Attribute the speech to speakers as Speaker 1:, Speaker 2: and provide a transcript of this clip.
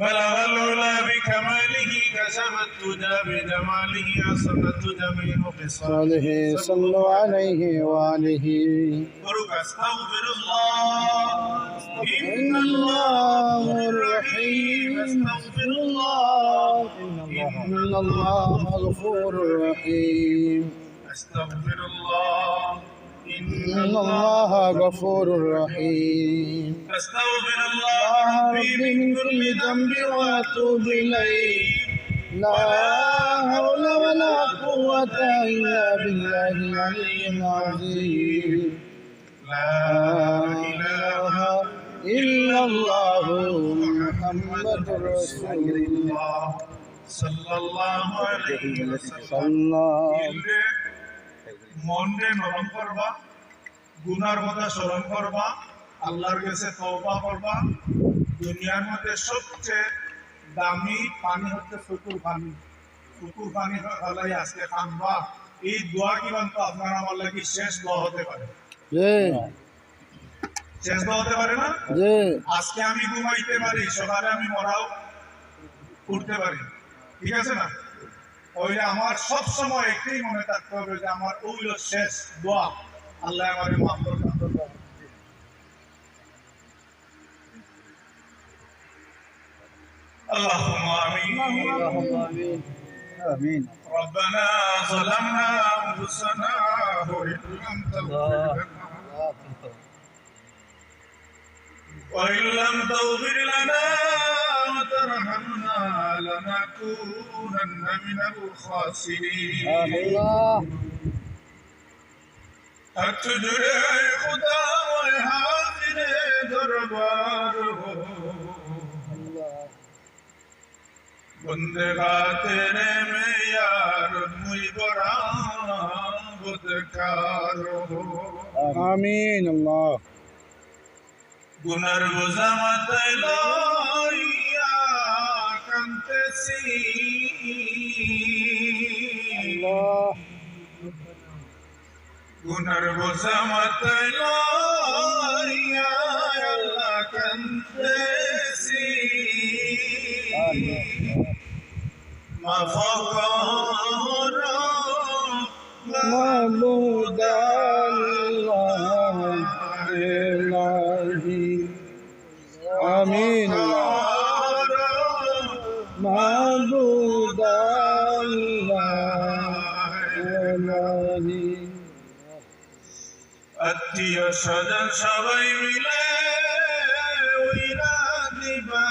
Speaker 1: بلغ العلا بكماله كشف الدجى بجماله أصلت جميع خصاله
Speaker 2: صلوا عليه وآله
Speaker 1: قلت أستغفر الله إن
Speaker 2: الله
Speaker 1: الله
Speaker 2: الرحيم
Speaker 1: أستغفر الله
Speaker 2: إن الله غفور رحيم
Speaker 1: أستغفر الله إن
Speaker 2: إن الله غفور رحيم
Speaker 1: أستغفر الله ربي من كل ذنب وأتوب إليه
Speaker 2: لا حول ولا قوة إلا بالله العلي العظيم
Speaker 1: لا إله
Speaker 2: إلا الله محمد رسول الله
Speaker 1: صلى الله عليه وسلم
Speaker 2: الله
Speaker 1: মনকে নরম করবা, গুনার কথা স্মরণ করবা, আল্লাহর কাছে তওবা করবা। দুনিয়ার মধ্যে সবচেয়ে দামি পানি হচ্ছে চকুর পানি। চকুর পানি হলাই আজকে খানবা। এই দোয়া কিমান তো আপনার আমার লাগি শেষ দোয়া হতে পারে। শেষ দোয়া হতে পারে না? আজকে আমি ঘুমাইতে পারি, সকালে আমি মরাও উঠতে পারি, ঠিক আছে না? ওইটা আমার সব সময় একটাই মনে থাকতে হবে যে আমার ওইগুলো শেষ দোয়া, আল্লাহ আমাকে মাফ করবেন। اللهم آمين.
Speaker 2: آمين
Speaker 1: ربنا ظلمنا أنفسنا وإن لم تغفر لنا وإن لم تغفر لنا وترحمنا لنكونن من الخاسرين.
Speaker 2: الله
Speaker 1: تجري خدا وحاضر دربار بندگاتے میں یار مجھ برا بدکارو
Speaker 2: آمين الله
Speaker 1: গুনার বোঝা মাথায় লইয়া কান্তেছি
Speaker 2: الله
Speaker 1: গুনার বোঝা মাথায় লইয়া আল্লাহ কান্তেছি মাফ করো
Speaker 2: معبود الله إلهي آمين معبود الله إلهي
Speaker 1: আত্মীয় স্বজন সবাই মিলে